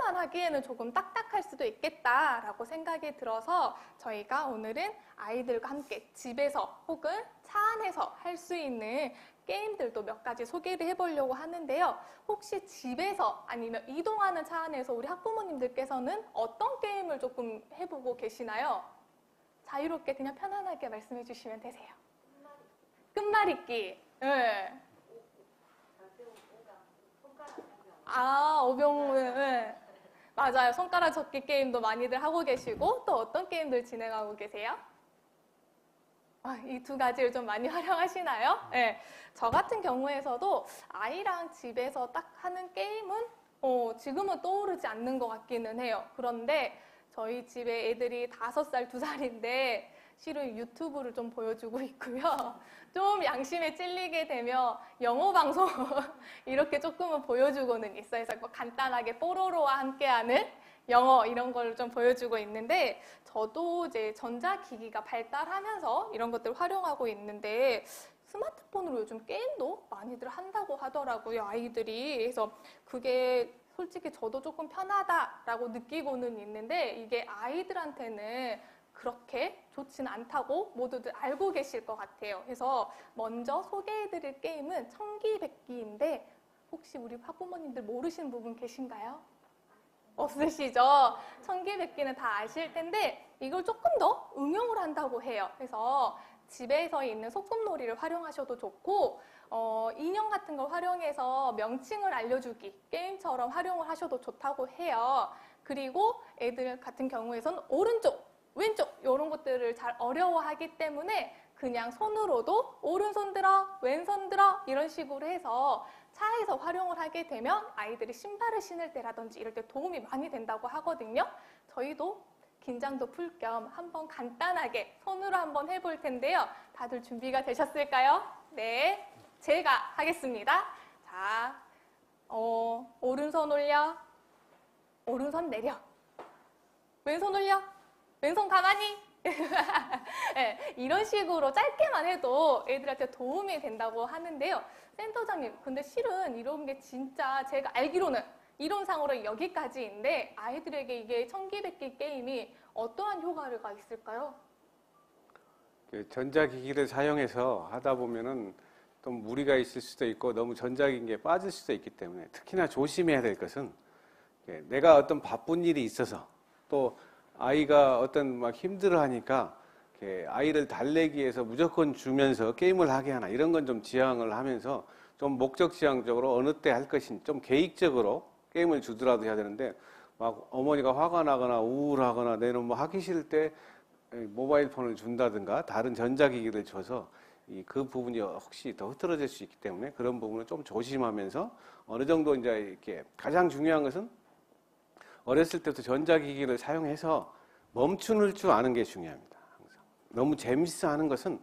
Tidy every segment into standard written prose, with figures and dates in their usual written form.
혼자만 하기에는 조금 딱딱할 수도 있겠다라고 생각이 들어서 저희가 오늘은 아이들과 함께 집에서 혹은 차 안에서 할 수 있는 게임들도 몇 가지 소개를 해보려고 하는데요. 혹시 집에서 아니면 이동하는 차 안에서 우리 학부모님들께서는 어떤 게임을 조금 해보고 계시나요? 자유롭게 그냥 편안하게 말씀해 주시면 되세요. 끝말잇기. 네. 오병, 네. 맞아요. 손가락 접기 게임도 많이들 하고 계시고, 또 어떤 게임들 진행하고 계세요? 이 두 가지를 좀 많이 활용하시나요? 네. 저 같은 경우에서도 아이랑 집에서 딱 하는 게임은 지금은 떠오르지 않는 것 같기는 해요. 그런데 저희 집에 애들이 5살, 2살인데 실은 유튜브를 좀 보여주고 있고요. 좀 양심에 찔리게 되면 영어 방송 이렇게 조금은 보여주고는 있어요. 그래서 뭐 간단하게 뽀로로와 함께하는 영어 이런 걸 좀 보여주고 있는데 저도 이제 전자기기가 발달하면서 이런 것들을 활용하고 있는데 스마트폰으로 요즘 게임도 많이들 한다고 하더라고요, 아이들이. 그래서 그게 솔직히 저도 조금 편하다라고 느끼고는 있는데 이게 아이들한테는 그렇게 좋지는 않다고 모두들 알고 계실 것 같아요. 그래서 먼저 소개해드릴 게임은 청기백기인데 혹시 우리 학부모님들 모르시는 부분 계신가요? 없으시죠? 청기백기는 다 아실 텐데 이걸 조금 더 응용을 한다고 해요. 그래서 집에서 있는 소꿉놀이를 활용하셔도 좋고 인형 같은 걸 활용해서 명칭을 알려주기 게임처럼 활용을 하셔도 좋다고 해요. 그리고 애들 같은 경우에선 오른쪽, 왼쪽 이런 것들을 잘 어려워하기 때문에 그냥 손으로도 오른손 들어, 왼손 들어 이런 식으로 해서 차에서 활용을 하게 되면 아이들이 신발을 신을 때라든지 이럴 때 도움이 많이 된다고 하거든요. 저희도 긴장도 풀 겸 한번 간단하게 손으로 한번 해볼 텐데요. 다들 준비가 되셨을까요? 네, 제가 하겠습니다. 자, 오른손 올려, 오른손 내려, 왼손 올려, 왼손 가만히. 네, 이런 식으로 짧게만 해도 애들한테 도움이 된다고 하는데요. 센터장님, 근데 실은 이런 게 진짜 제가 알기로는 이론상으로 여기까지인데 아이들에게 이게 청기백기 게임이 어떠한 효과가 있을까요? 전자기기를 사용해서 하다 보면은 좀 무리가 있을 수도 있고 너무 전자기기에 빠질 수도 있기 때문에 특히나 조심해야 될 것은 내가 어떤 바쁜 일이 있어서 또 아이가 어떤 막 힘들어하니까 아이를 달래기 위해서 무조건 주면서 게임을 하게 하나 이런 건 좀 지양을 하면서 좀 목적지향적으로 어느 때 할 것인지 좀 계획적으로 게임을 주더라도 해야 되는데 막 어머니가 화가 나거나 우울하거나 내는 뭐 하기 싫을 때 모바일 폰을 준다든가 다른 전자기기를 줘서 그 부분이 혹시 더 흐트러질 수 있기 때문에 그런 부분을 좀 조심하면서 어느 정도 이제 이렇게 가장 중요한 것은 어렸을 때부터 전자기기를 사용해서 멈추는 줄 아는 게 중요합니다. 항상. 너무 재밌어 하는 것은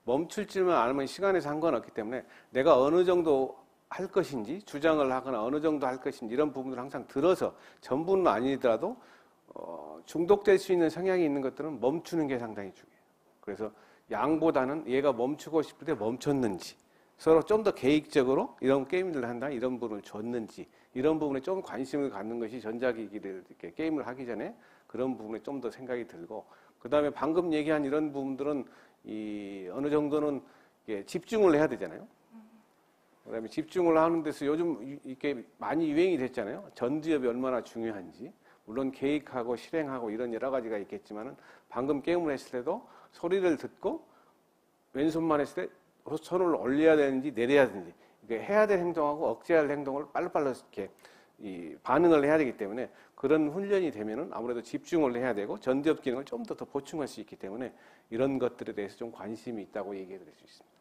멈출 줄만 알면 시간에 상관없기 때문에 내가 어느 정도 할 것인지 주장을 하거나 어느 정도 할 것인지 이런 부분을 항상 들어서 전부는 아니더라도 중독될 수 있는 성향이 있는 것들은 멈추는 게 상당히 중요해요. 그래서 양보다는 얘가 멈추고 싶을 때 멈췄는지 서로 좀 더 계획적으로 이런 게임들을 한다 이런 부분을 줬는지 이런 부분에 좀 관심을 갖는 것이 전자기기를 이렇게 게임을 하기 전에 그런 부분에 좀 더 생각이 들고 그 다음에 방금 얘기한 이런 부분들은 어느 정도는 집중을 해야 되잖아요. 그 다음에 집중을 하는 데서 요즘 이렇게 많이 유행이 됐잖아요. 전두엽이 얼마나 중요한지. 물론 계획하고 실행하고 이런 여러 가지가 있겠지만은 방금 게임을 했을 때도 소리를 듣고 왼손만 했을 때 손을 올려야 되는지 내려야 되는지 해야 될 행동하고 억제할 행동을 빨리빨리 이렇게 반응을 해야 되기 때문에 그런 훈련이 되면은 아무래도 집중을 해야 되고 전두엽 기능을 좀 더 보충할 수 있기 때문에 이런 것들에 대해서 좀 관심이 있다고 얘기해 드릴 수 있습니다.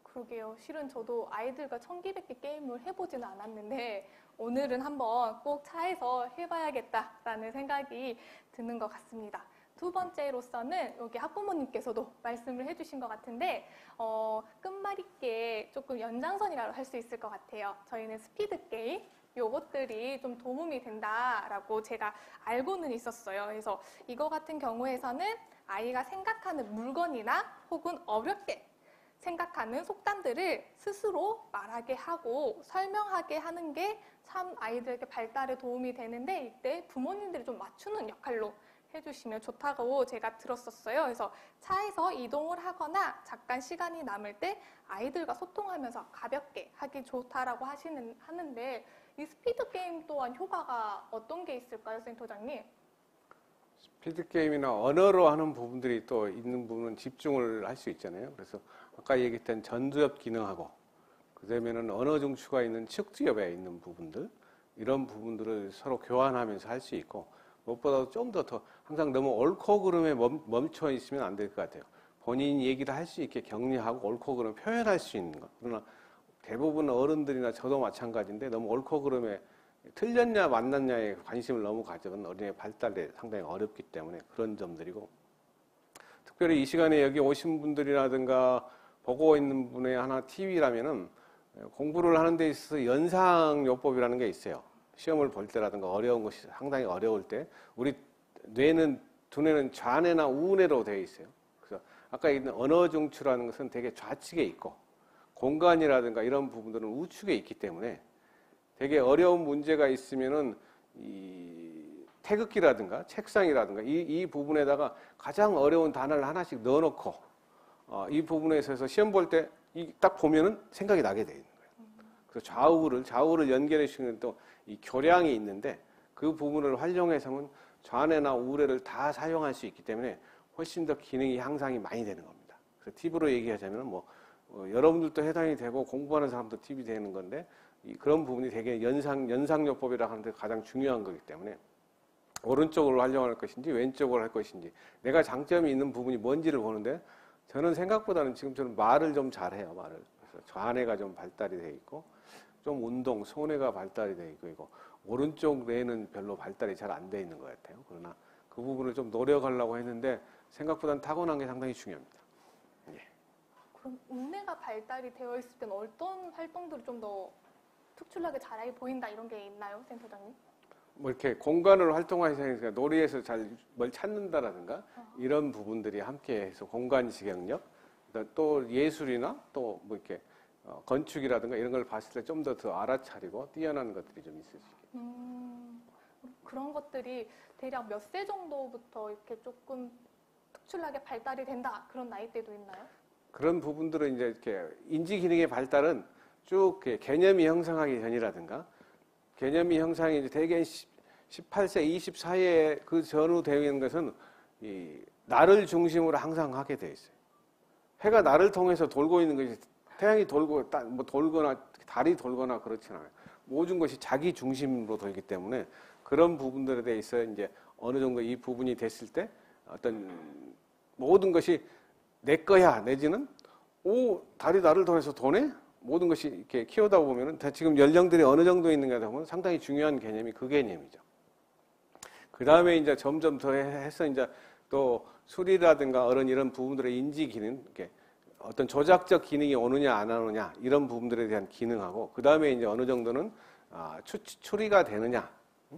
그러게요. 실은 저도 아이들과 청기백기 게임을 해보지는 않았는데 오늘은 한번 꼭 차에서 해봐야겠다라는 생각이 드는 것 같습니다. 두 번째로서는 여기 학부모님께서도 말씀을 해주신 것 같은데 끝말잇기에 조금 연장선이라고 할 수 있을 것 같아요. 저희는 스피드 게임 요것들이 좀 도움이 된다라고 제가 알고는 있었어요. 그래서 이거 같은 경우에서는 아이가 생각하는 물건이나 혹은 어렵게 생각하는 속담들을 스스로 말하게 하고 설명하게 하는 게 참 아이들에게 발달에 도움이 되는데 이때 부모님들이 좀 맞추는 역할로 해주시면 좋다고 제가 들었었어요. 그래서 차에서 이동을 하거나 잠깐 시간이 남을 때 아이들과 소통하면서 가볍게 하기 좋다라고 하는데 이 스피드 게임 또한 효과가 어떤 게 있을까요, 센터장님? 스피드 게임이나 언어로 하는 부분들이 또 있는 부분은 집중을 할 수 있잖아요. 그래서 아까 얘기했던 전두엽 기능하고 그다음에는 언어 중추가 있는 측두엽에 있는 부분들 이런 부분들을 서로 교환하면서 할 수 있고 무엇보다도 좀 더 항상 너무 옳고 그름에 멈춰 있으면 안 될 것 같아요. 본인 얘기를 할 수 있게 격려하고 옳고 그름 표현할 수 있는 것. 그러나 대부분 어른들이나 저도 마찬가지인데 너무 옳고 그름에 틀렸냐 맞났냐에 관심을 너무 가져면 어린이의 발달에 상당히 어렵기 때문에 그런 점들이고 특별히 이 시간에 여기 오신 분들이라든가 보고 있는 분의 하나 팁이라면은 공부를 하는 데 있어서 연상요법이라는 게 있어요. 시험을 볼 때라든가 어려운 것이 상당히 어려울 때 우리 두뇌는 좌뇌나 우뇌로 되어 있어요. 그래서 아까 있는 언어 중추라는 것은 되게 좌측에 있고 공간이라든가 이런 부분들은 우측에 있기 때문에 되게 어려운 문제가 있으면은 이 태극기라든가 책상이라든가 이 부분에다가 가장 어려운 단어를 하나씩 넣어놓고 이 부분에 있어서 시험 볼 때 딱 보면은 생각이 나게 돼 있는 거예요. 그래서 좌우를 연결해 주는 또 이 교량이 있는데 그 부분을 활용해서는 좌뇌나 우뇌를 다 사용할 수 있기 때문에 훨씬 더 기능이 향상이 많이 되는 겁니다. 그래서 팁으로 얘기하자면은 여러분들도 해당이 되고 공부하는 사람도 팁이 되는 건데 그런 부분이 되게 연상요법이라고 하는데 가장 중요한 거기 때문에 오른쪽으로 활용할 것인지 왼쪽으로 할 것인지 내가 장점이 있는 부분이 뭔지를 보는데 저는 생각보다는 지금처럼 말을 좀 잘해요. 그래서 좌뇌가 좀 발달이 돼 있고 좀 운동, 손뇌가 발달이 돼 있고 오른쪽 뇌는 별로 발달이 잘 안 돼 있는 것 같아요. 그러나 그 부분을 좀 노력하려고 했는데 생각보다는 타고난 게 상당히 중요합니다. 예. 그럼 우뇌가 발달이 되어 있을 때는 어떤 활동들이 좀 더 특출나게 잘해 보인다 이런 게 있나요, 센터장님? 이렇게 공간을 활동하시니까 놀이에서 잘 뭘 찾는다라든가 이런 부분들이 함께해서 공간 지경력, 또 예술이나 또 이렇게 건축이라든가 이런 걸 봤을 때 좀 더 알아차리고 뛰어난 것들이 좀 있을 수 있겠죠. 그런 것들이 대략 몇 세 정도부터 이렇게 조금 특출나게 발달이 된다 그런 나이대도 있나요? 그런 부분들은 이제 이렇게 인지 기능의 발달은 쭉 개념이 형성하기 전이라든가 개념이 형성이 이제 대개 18세, 20 사이에 그 전후 되는 것은 이 나를 중심으로 항상 하게 돼 있어요. 해가 나를 통해서 돌고 있는 것이 태양이 돌고 돌거나 달이 돌거나 그렇진 않아요. 모든 것이 자기 중심으로 돌기 때문에 그런 부분들에 대해서 이제 어느 정도 이 부분이 됐을 때 어떤 모든 것이 내 거야 내지는 달이 나를 통해서 도네? 모든 것이 이렇게 키우다 보면은 지금 연령들이 어느 정도 있는가 하면 상당히 중요한 개념이 그 개념이죠. 그 다음에 이제 점점 더 해서 이제 또 술이라든가 이런 부분들의 인지 기능, 이렇게 어떤 조작적 기능이 오느냐 안 오느냐 이런 부분들에 대한 기능하고 그 다음에 이제 어느 정도는 추리가 되느냐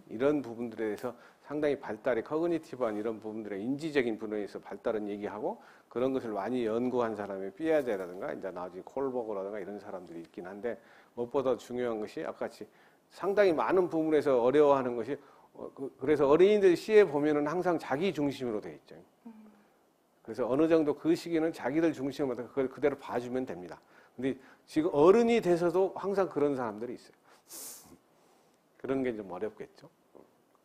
이런 부분들에 대해서 상당히 발달이 커그니티브한 이런 부분들의 인지적인 부분에서 발달은 얘기하고 그런 것을 많이 연구한 사람이 피아제라든가 이제 나중에 콜버그라든가 이런 사람들이 있긴 한데 무엇보다 중요한 것이 아까 같이 상당히 많은 부분에서 어려워하는 것이 그래서 어린이들 시에 보면은 항상 자기 중심으로 돼 있죠. 그래서 어느 정도 그 시기는 자기들 중심으로 그걸 그대로 봐주면 됩니다. 근데 지금 어른이 돼서도 항상 그런 사람들이 있어요. 그런 게 좀 어렵겠죠.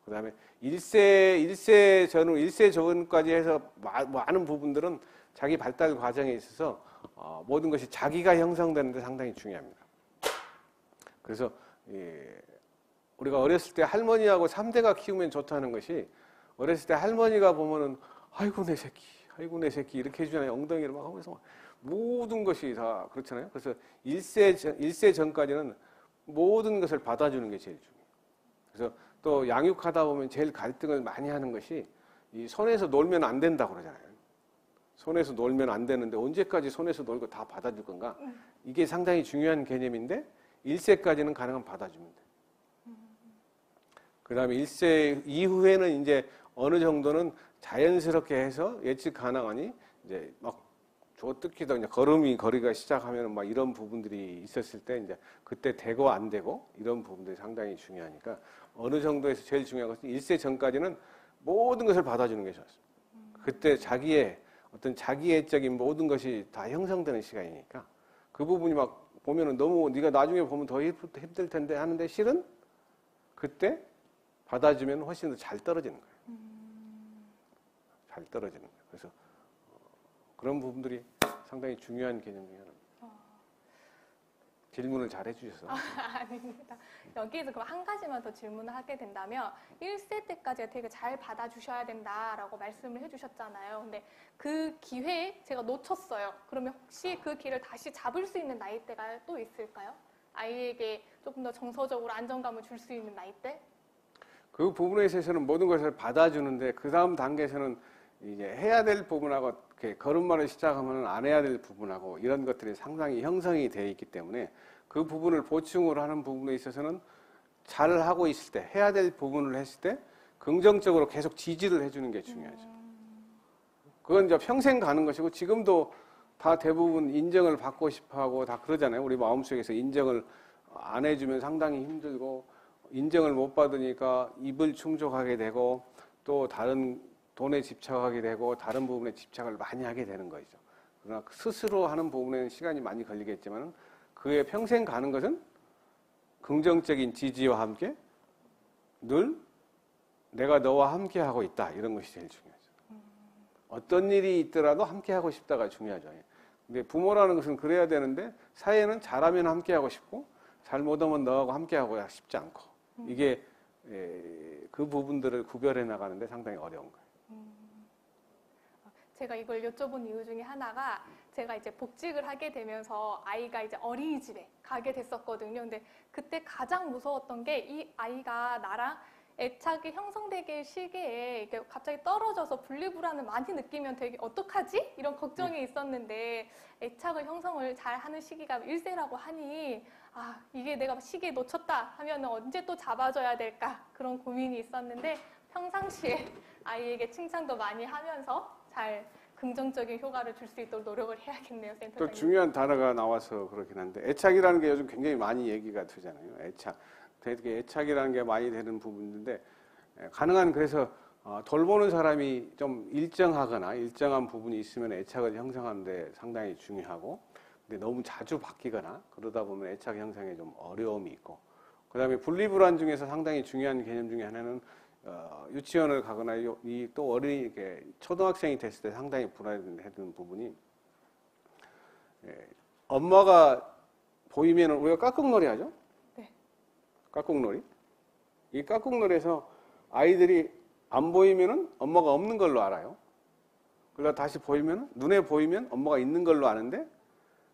그 다음에 1세 전까지 해서 많은 부분들은 자기 발달 과정에 있어서 모든 것이 자기가 형성되는 데 상당히 중요합니다. 그래서 우리가 어렸을 때 할머니하고 3대가 키우면 좋다는 것이 어렸을 때 할머니가 보면은 아이고 내 새끼 이렇게 해주잖아요. 엉덩이를 막 하면서 모든 것이 다 그렇잖아요. 그래서 1세 전까지는 모든 것을 받아주는 게 제일 중요해요. 그래서 또 양육하다 보면 제일 갈등을 많이 하는 것이 이 손에서 놀면 안 된다고 그러잖아요. 손에서 놀면 안 되는데 언제까지 손에서 놀고 다 받아줄 건가? 이게 상당히 중요한 개념인데 1세까지는 가능하면 받아주면 돼. 그 다음에 1세 이후에는 이제 어느 정도는 자연스럽게 해서 예측 가능하니 이제 막 특히 더 이제 거리가 시작하면 막 이런 부분들이 있었을 때 이제 그때 되고 안 되고 이런 부분들이 상당히 중요하니까 어느 정도에서 제일 중요한 것은 1세 전까지는 모든 것을 받아주는 게 좋았습니다. 그때 어떤 자기애적인 모든 것이 다 형성되는 시간이니까 그 부분이 막 보면은 너무 네가 나중에 보면 더 힘들 텐데 하는데 실은 그때 받아주면 훨씬 더 잘 떨어지는 거예요. 잘 떨어지는 거예요. 그래서 그런 부분들이 상당히 중요한 개념 중에 하나입니다. 질문을 잘 해주셔서. 아닙니다. 여기에서 그럼 한 가지만 더 질문을 하게 된다면 1세 때까지 되게 잘 받아주셔야 된다라고 말씀을 해주셨잖아요. 근데 그 기회 제가 놓쳤어요. 그러면 혹시 그 기회를 다시 잡을 수 있는 나이대가 또 있을까요? 아이에게 조금 더 정서적으로 안정감을 줄 수 있는 나이대? 그 부분에 있어서는 모든 것을 받아주는데 그 다음 단계에서는 이제 해야 될 부분하고 이렇게 걸음마를 시작하면 안 해야 될 부분하고 이런 것들이 상당히 형성이 되어 있기 때문에 그 부분을 보충을 하는 부분에 있어서는 잘 하고 있을 때 해야 될 부분을 했을 때 긍정적으로 계속 지지를 해주는 게 중요하죠. 그건 이제 평생 가는 것이고 지금도 다 대부분 인정을 받고 싶어하고 다 그러잖아요. 우리 마음속에서 인정을 안 해주면 상당히 힘들고 인정을 못 받으니까 입을 충족하게 되고 또 다른 돈에 집착하게 되고 다른 부분에 집착을 많이 하게 되는 거죠. 그러나 스스로 하는 부분에는 시간이 많이 걸리겠지만 그의 평생 가는 것은 긍정적인 지지와 함께 늘 내가 너와 함께 하고 있다. 이런 것이 제일 중요하죠. 어떤 일이 있더라도 함께 하고 싶다가 중요하죠. 근데 부모라는 것은 그래야 되는데 사회는 잘하면 함께 하고 싶고 잘못하면 너하고 함께 하고 싶지 않고 이게 그 부분들을 구별해 나가는데 상당히 어려운 거예요. 제가 이걸 여쭤본 이유 중에 하나가 제가 이제 복직을 하게 되면서 아이가 이제 어린이집에 가게 됐었거든요. 근데 그때 가장 무서웠던 게 이 아이가 나랑 애착이 형성되기 시기에 이게 갑자기 떨어져서 분리불안을 많이 느끼면 되게 어떡하지? 이런 걱정이 있었는데 애착을 형성을 잘 하는 시기가 1세라고 하니 아, 이게 내가 시기에 놓쳤다 하면 언제 또 잡아줘야 될까? 그런 고민이 있었는데 평상시에 아이에게 칭찬도 많이 하면서 잘 긍정적인 효과를 줄 수 있도록 노력을 해야겠네요, 센터장님. 또 중요한 단어가 나와서 그렇긴 한데 애착이라는 게 요즘 굉장히 많이 얘기가 되잖아요. 애착. 되게 애착이라는 게 많이 되는 부분인데 가능한 그래서 돌보는 사람이 좀 일정하거나 일정한 부분이 있으면 애착을 형성하는 데 상당히 중요하고 근데 너무 자주 바뀌거나 그러다 보면 애착 형성에 좀 어려움이 있고 그 다음에 분리불안 중에서 상당히 중요한 개념 중에 하나는 유치원을 가거나 이 또 어린이 초등학생이 됐을 때 상당히 불안해하는 부분이 엄마가 보이면 우리가 깍꿍놀이 하죠. 네. 깍꿍놀이. 이 깍꿍놀이에서 아이들이 안 보이면은 엄마가 없는 걸로 알아요. 그러다 다시 보이면 눈에 보이면 엄마가 있는 걸로 아는데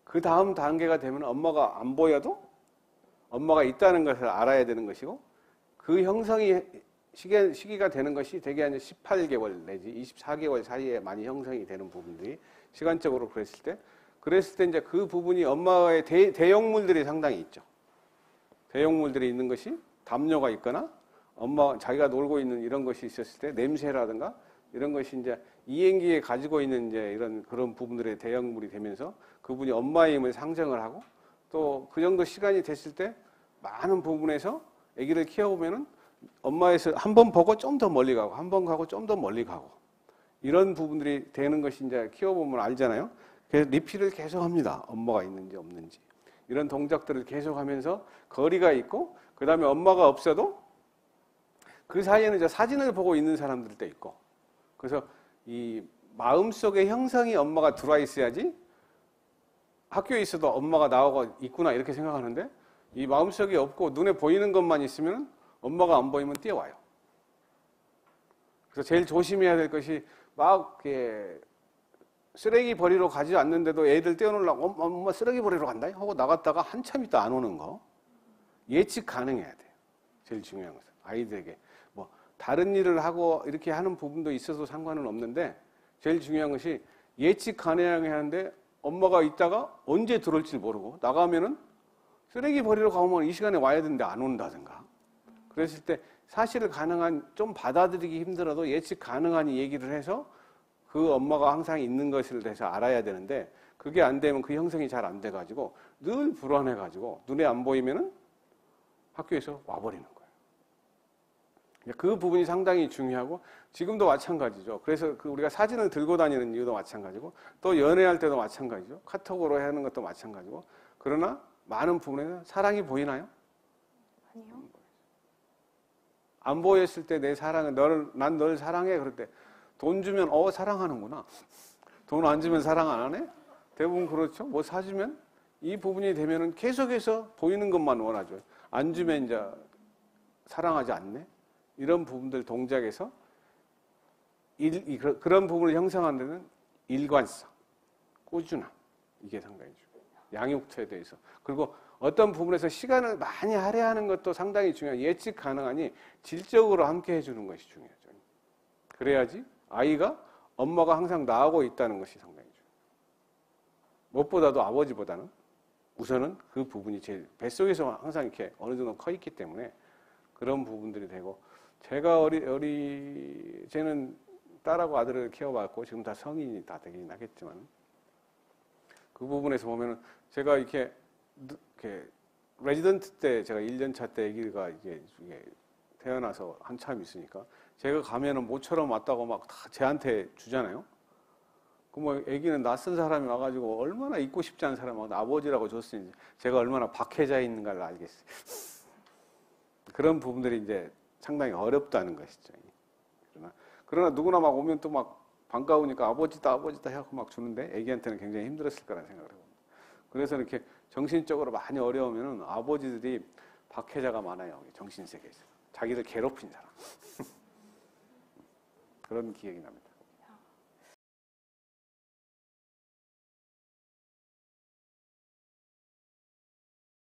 그 다음 단계가 되면 엄마가 안 보여도 엄마가 있다는 것을 알아야 되는 것이고 그 형성이 시기가 되는 것이 대개 한 18개월 내지 24개월 사이에 많이 형성이 되는 부분들이 시간적으로 그랬을 때 이제 그 부분이 엄마의 대형물들이 상당히 있죠. 대형물들이 있는 것이 담요가 있거나 자기가 놀고 있는 이런 것이 있었을 때 냄새라든가 이런 것이 이제 이행기에 가지고 있는 이제 이런 그런 부분들의 대형물이 되면서 그분이 엄마의 힘을 상정을 하고 또 그 정도 시간이 됐을 때 많은 부분에서 아기를 키워보면은 엄마에서 한 번 보고 좀 더 멀리 가고 한 번 가고 좀 더 멀리 가고 이런 부분들이 되는 것이 이제 키워보면 알잖아요. 그래서 리필을 계속 합니다. 엄마가 있는지 없는지. 이런 동작들을 계속 하면서 거리가 있고 그 다음에 엄마가 없어도 그 사이에는 이제 사진을 보고 있는 사람들도 있고 그래서 이 마음속의 형성이 엄마가 들어와 있어야지 학교에 있어도 엄마가 나오고 있구나 이렇게 생각하는데 이 마음속이 없고 눈에 보이는 것만 있으면 엄마가 안 보이면 뛰어와요. 그래서 제일 조심해야 될 것이 막 쓰레기 버리러 가지 않는데도 애들 떼어놓으려고 엄마 쓰레기 버리러 간다 하고 나갔다가 한참 있다 안 오는 거 예측 가능해야 돼요. 제일 중요한 것은 아이들에게 뭐 다른 일을 하고 이렇게 하는 부분도 있어도 상관은 없는데 제일 중요한 것이 예측 가능해야 하는데 엄마가 있다가 언제 들어올지 모르고 나가면은 쓰레기 버리러 가면 이 시간에 와야 되는데 안 온다든가 그랬을 때 사실 가능한 좀 받아들이기 힘들어도 예측 가능한 얘기를 해서 그 엄마가 항상 있는 것을 대해서 알아야 되는데 그게 안 되면 그 형성이 잘 안 돼가지고 늘 불안해가지고 눈에 안 보이면은 학교에서 와버리는 거예요. 그 부분이 상당히 중요하고 지금도 마찬가지죠. 그래서 우리가 사진을 들고 다니는 이유도 마찬가지고 또 연애할 때도 마찬가지죠. 카톡으로 하는 것도 마찬가지고 그러나 많은 부분에서 사랑이 보이나요? 아니요. 안 보였을 때 내 사랑은 난 널 사랑해. 그럴 때 돈 주면 사랑하는구나. 돈 안 주면 사랑 안 하네? 대부분 그렇죠. 뭐 사주면 이 부분이 되면은 계속해서 보이는 것만 원하죠. 안 주면 이제 사랑하지 않네? 이런 부분들 동작에서 그런 부분을 형성하는 데는 일관성, 꾸준함, 이게 상당히 중요해요. 양육토에 대해서. 그리고 어떤 부분에서 시간을 많이 할애하는 것도 상당히 중요해요. 예측 가능하니 질적으로 함께 해주는 것이 중요하죠. 그래야지 아이가 엄마가 항상 나하고 있다는 것이 상당히 중요해요. 무엇보다도 아버지보다는 우선은 그 부분이 제일 뱃속에서 항상 이렇게 어느 정도 커 있기 때문에 그런 부분들이 되고 제가 쟤는 딸하고 아들을 키워봤고 지금 다 성인이 다 되긴 하겠지만 그 부분에서 보면은 제가 이렇게 레지던트 때 제가 1년차 때 아기가 이게 태어나서 한참 있으니까 제가 가면은 모처럼 왔다고 막 다 쟤한테 주잖아요. 그럼 아기는 낯선 사람이 와가지고 얼마나 있고 싶지 않은 사람한테 아버지라고 줬으니 제가 얼마나 박해자 있는가를 알겠어요. 그런 부분들이 이제 상당히 어렵다는 것이죠. 그러나 누구나 막 오면 또 막 반가우니까 아버지다 해갖고 막 주는데 아기한테는 굉장히 힘들었을 거라는 생각을 해요. 그래서 이렇게 정신적으로 많이 어려우면은 아버지들이 박해자가 많아요. 정신세계에서. 자기들 괴롭힌 사람. 그런 기억이 납니다.